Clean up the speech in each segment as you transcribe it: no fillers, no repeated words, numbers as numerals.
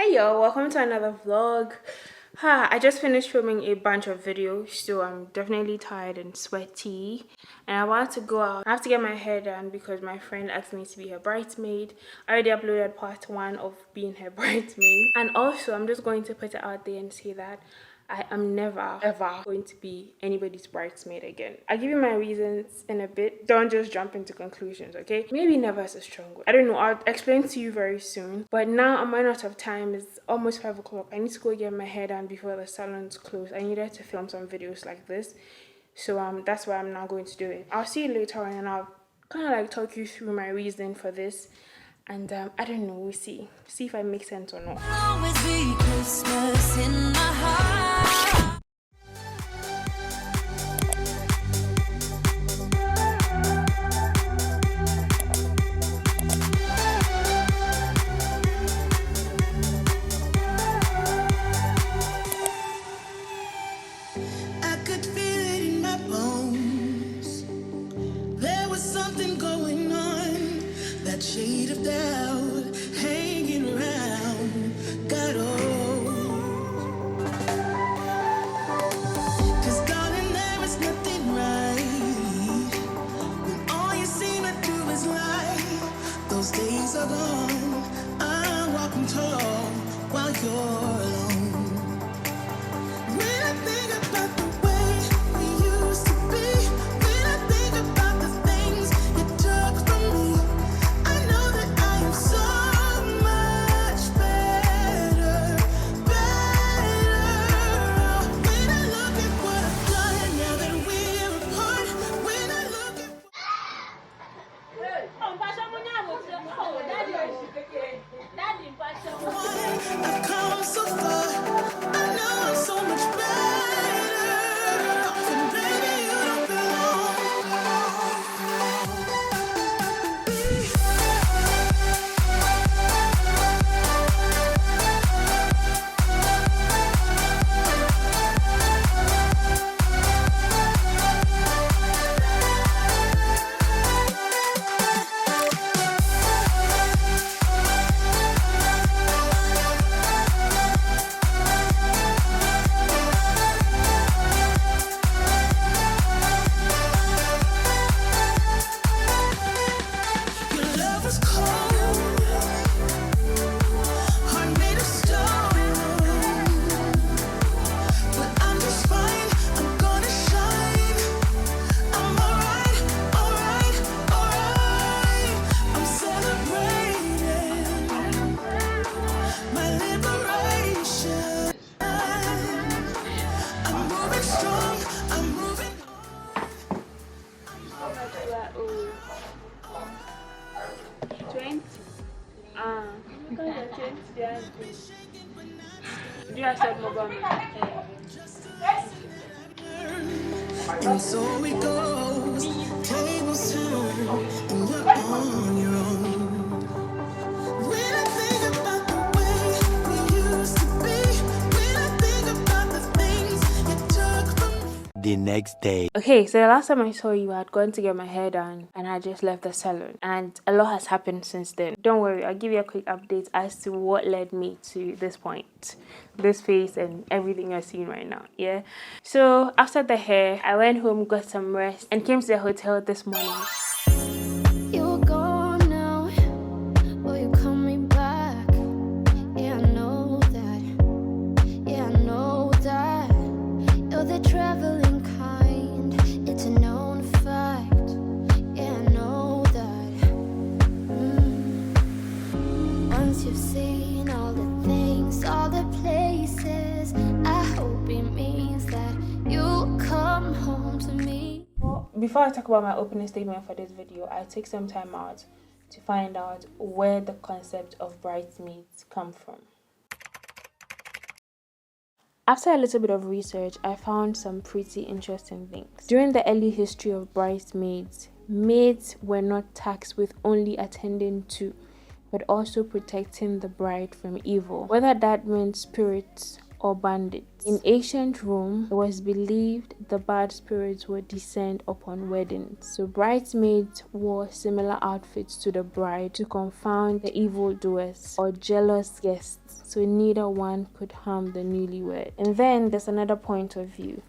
Hi y'all, welcome to another vlog. I just finished filming a bunch of videos, so I'm definitely tired and sweaty. And I want to go out. I have to get my hair done because my friend asked me to be her bridesmaid. I already uploaded part 1 of being her bridesmaid. And also, I'm just going to put it out there and say that I am never ever going to be anybody's bridesmaid again. I'll give you my reasons in a bit. Don't just jump into conclusions, okay? Maybe never is a strong word. I don't know. I'll explain to you very soon. But now I'm running out of time. It's almost 5 o'clock. I need to go get my hair done before the salon's closed. I needed to film some videos like this. So that's why I'm now going to do it. I'll see you later on and I'll kind of like talk you through my reason for this. And I don't know, we'll see if I make sense or not. Always be Christmas in my heart. I could feel it in my bones. There was something going on. That shade of doubt hanging around got old. 'Cause darling, there is nothing right when all you seem to do is lie. Those days are gone. I'm walking tall while you're alone. When I think about the way we used to be, when I think about the things you took from me, I know that I am so much better. When I look at what I've done now that we're apart, when I look at I've come so far, I know I'm so much better off, and baby, you don't belong. Your love was cold, heart made of stone. But I'm just fine, I'm gonna shine. I'm alright, alright, alright. I'm celebrating my liberation. I'm moving strong, I'm moving. Do you accept mobile money? And so it goes, tables turn, and you're on your own. When I think about the way we used to be, when I think about the things you took from me. The next day. Okay, so the last time I saw you, I had gone to get my hair done and I just left the salon. And a lot has happened since then. Don't worry, I'll give you a quick update as to what led me to this point. This face and everything you're seeing right now, yeah? So after the hair, I went home, got some rest, and came to the hotel this morning. You're gone now, but you're coming back. Yeah, I know that. Yeah, I know that. You're the traveling kind. It's a known fact. Yeah, I know that. Once you've seen all the things, all the places, I hope it means that you'll come home to me. Before I talk about my opening statement for this video, I take some time out to find out where the concept of bridesmaids come from. After a little bit of research, I found some pretty interesting things. During the early history of bridesmaids, maids were not tasked with only attending to, but also protecting the bride from evil, whether that meant spirits or bandits. In ancient Rome, it was believed the bad spirits would descend upon weddings. So bridesmaids wore similar outfits to the bride to confound the evildoers or jealous guests, so neither one could harm the newlywed. And then there's another point of view.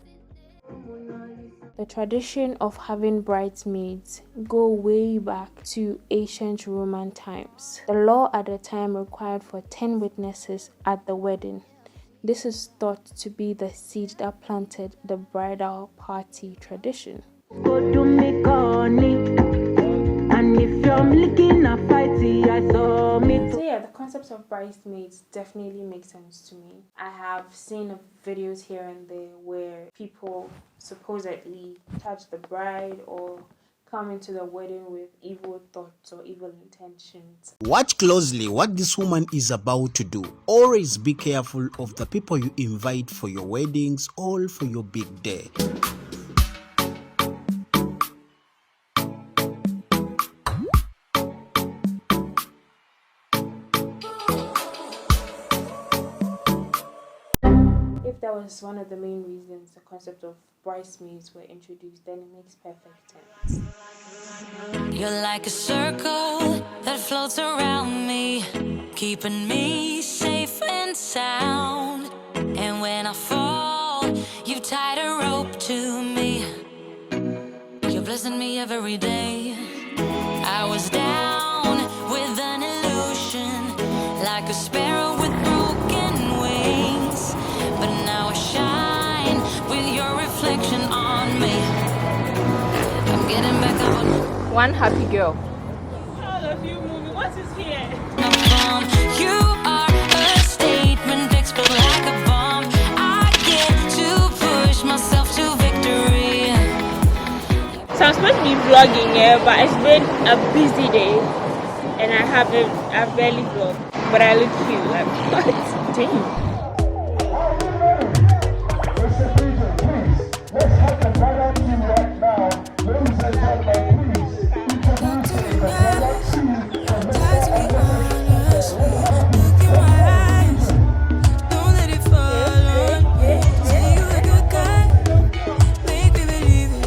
The tradition of having bridesmaids go way back to ancient Roman times. The law at the time required for 10 witnesses at the wedding. This is thought to be the seed that planted the bridal party tradition. So yeah, the concept of bridesmaids definitely makes sense to me. I have seen videos here and there where people supposedly touch the bride or come into the wedding with evil thoughts or evil intentions. Watch closely what this woman is about to do. Always be careful of the people you invite for your weddings or for your big day. If that was one of the main reasons the concept of bridesmaids were introduced, then it makes perfect sense. You're like a circle that floats around me, keeping me safe and sound. And when I fall, you tied a rope to me. You're blessing me every day. I was down with an illusion, like a sparrow with broken wings. But now I shine with your reflection on me. I'm getting back up on One happy girl. All of you moving, what is here? you are a statement fixed but like a bomb. I get to push myself to victory. So I'm supposed to be vlogging here, but it's been a busy day and I've barely vlogged, but I look cute. Like, what? Damn. Let's have the bridal team right now. Ladies and gentlemen, please. Don't let it fall on me. Say you a good guy. Make me believe it.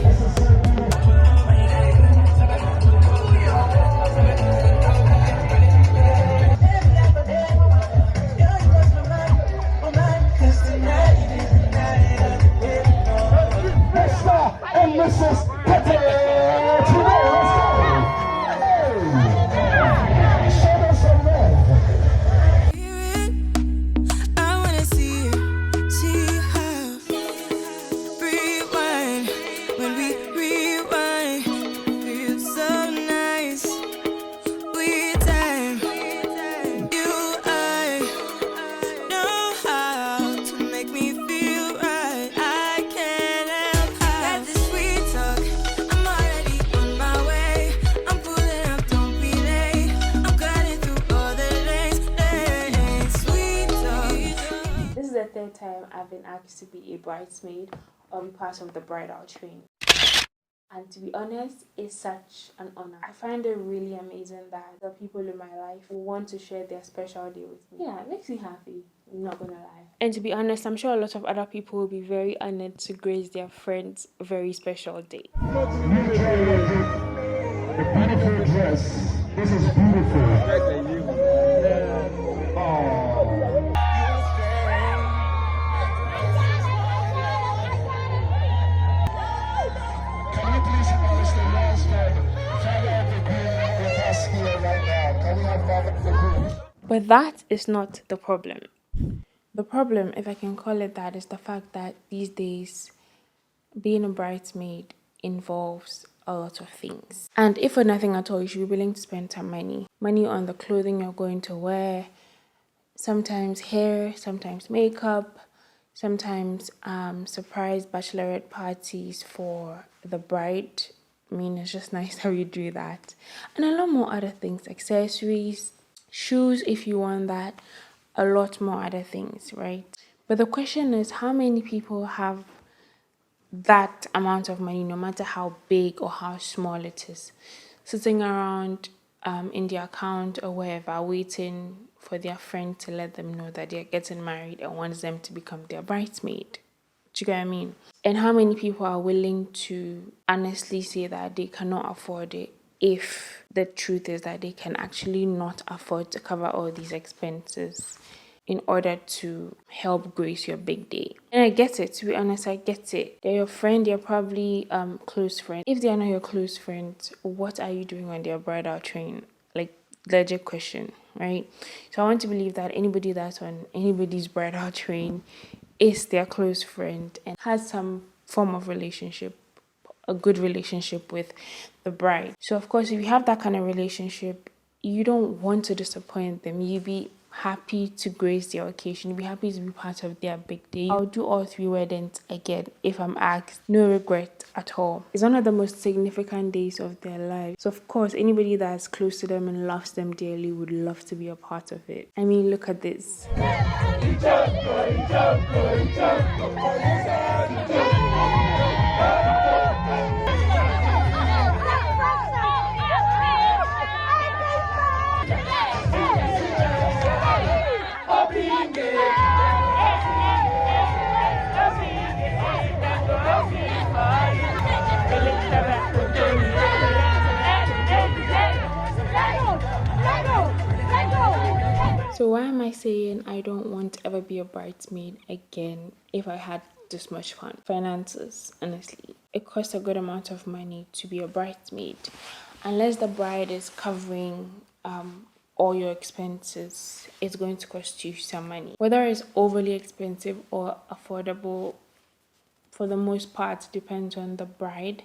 Mr. and Mrs. Petty. Show us some love. I wanna see how rewind when we rewind. Feels so nice. We time you I know how to make me feel right. I can't help got this sweet talk. I'm already on my way. I'm pulling up, don't be late. I'm cutting through all the lanes. Sweet talk. This is the third time I've been asked to be a bridesmaid or be part of the bridal train. And to be honest, it's such an honor. I find it really amazing that the people in my life want to share their special day with me. Yeah, it makes me happy, I'm not gonna lie. And to be honest, I'm sure a lot of other people will be very honored to grace their friend's very special day. The beautiful dress. This is beautiful. Oh. Can we please have Mr. Lansford, father of the groom, with us here right now? Can we have father of the groom? But that is not the problem. The problem, if I can call it that, is the fact that these days being a bridesmaid involves a lot of things. And if for nothing at all, you should be willing to spend some money. Money on the clothing you're going to wear, sometimes hair, sometimes makeup, sometimes surprise bachelorette parties for the bride. I mean, it's just nice how you do that. And a lot more other things, accessories, shoes if you want that, a lot more other things, right? But the question is, how many people have that amount of money, no matter how big or how small it is, sitting around in their account or wherever, waiting for their friend to let them know that they're getting married and wants them to become their bridesmaid. Do you get what I mean? And how many people are willing to honestly say that they cannot afford it if the truth is that they can actually not afford to cover all these expenses in order to help grace your big day? And I get it, to be honest, I get it. They're your friend, they're probably close friend. If they are not your close friend, what are you doing on their bridal train? Like, legit question, right? So I want to believe that anybody that's on anybody's bridal train is their close friend and has some form of relationship, a good relationship with the bride. So of course, if you have that kind of relationship, you don't want to disappoint them. You be happy to grace their occasion. You'll be happy to be part of their big day. I'll do all 3 weddings again if I'm asked. No regret at all. It's one of the most significant days of their lives. So of course, anybody that's close to them and loves them dearly would love to be a part of it. I mean, look at this. So why am I saying I don't want to ever be a bridesmaid again if I had this much fun? Finances, honestly. It costs a good amount of money to be a bridesmaid. Unless the bride is covering all your expenses, it's going to cost you some money. Whether it's overly expensive or affordable, for the most part, depends on the bride,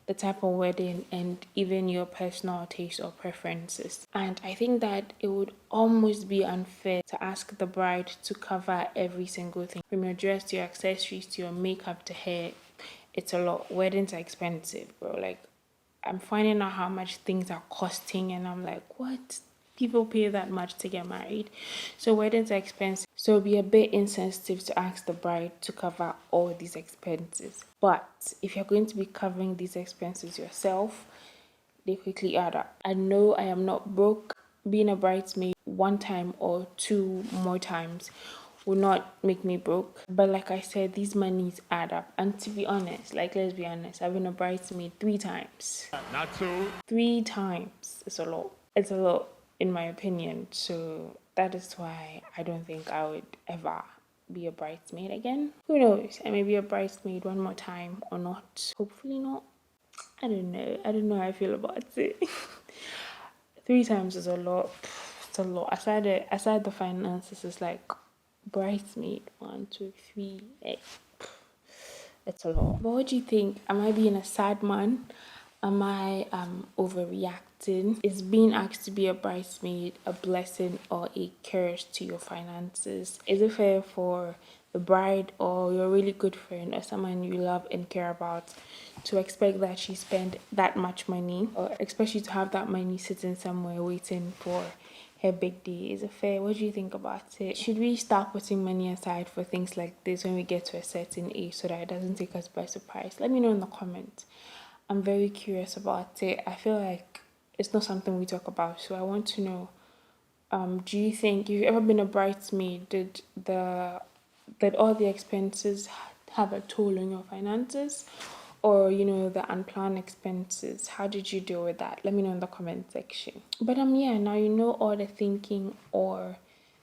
the type of wedding, and even your personal taste or preferences. And I think that it would almost be unfair to ask the bride to cover every single thing. From your dress to your accessories to your makeup to hair, it's a lot. Weddings are expensive, bro. Like, I'm finding out how much things are costing and I'm like, what? People pay that much to get married. So weddings are expensive. So it'll be a bit insensitive to ask the bride to cover all these expenses. But if you're going to be covering these expenses yourself, they quickly add up. I know I am not broke. Being a bridesmaid 1 time or 2 more times will not make me broke. But like I said, these monies add up. And to be honest, let's be honest, I've been a bridesmaid 3 times. Not 2. 3 times. It's a lot. It's a lot, in my opinion. So that is why I don't think I would ever be a bridesmaid again. Who knows? I may be a bridesmaid 1 more time or not. Hopefully not. I don't know. I don't know how I feel about it. 3 times is a lot. It's a lot. Aside the finances, it's like bridesmaid 1, 2, 3. It's a lot. But what do you think? Am I being a sad man? Am I overreacting? Is being asked to be a bridesmaid a blessing or a curse to your finances? Is it fair for the bride or your really good friend or someone you love and care about to expect that she spend that much money, or especially to have that money sitting somewhere waiting for her big day? Is it fair? What do you think about it? Should we start putting money aside for things like this when we get to a certain age so that it doesn't take us by surprise? Let me know in the comments. I'm very curious about it. I feel like it's not something we talk about, so I want to know, do you think, you've ever been a bridesmaid, did all the expenses have a toll on your finances? Or, the unplanned expenses, how did you deal with that? Let me know in the comment section. But yeah, now you know all the thinking or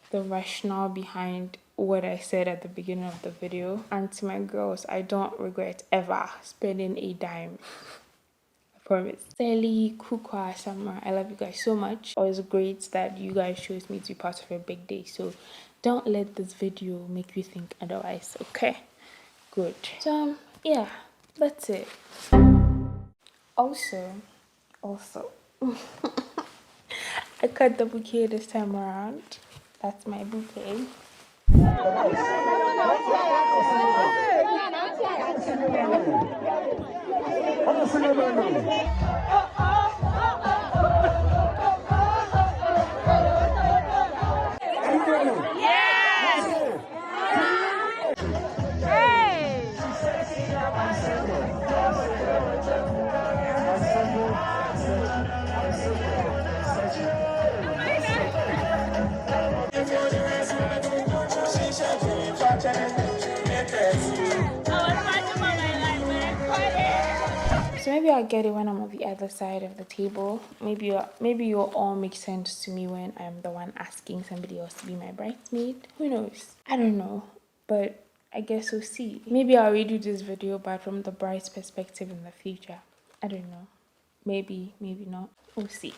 the rationale behind what I said at the beginning of the video. And to my girls, I don't regret ever spending a dime. I promise. Sally, Kukwa, Summer, I love you guys so much. It was great that you guys chose me to be part of your big day. So don't let this video make you think otherwise, okay? Good. So yeah, that's it. Also, I cut the bouquet this time around. That's my bouquet. I'll get it when I'm on the other side of the table. Maybe you'll all make sense to me when I'm the one asking somebody else to be my bridesmaid. Who knows? I don't know, but I guess we'll see. Maybe I'll redo this video, but from the bride's perspective in the future. I don't know. Maybe not. We'll see.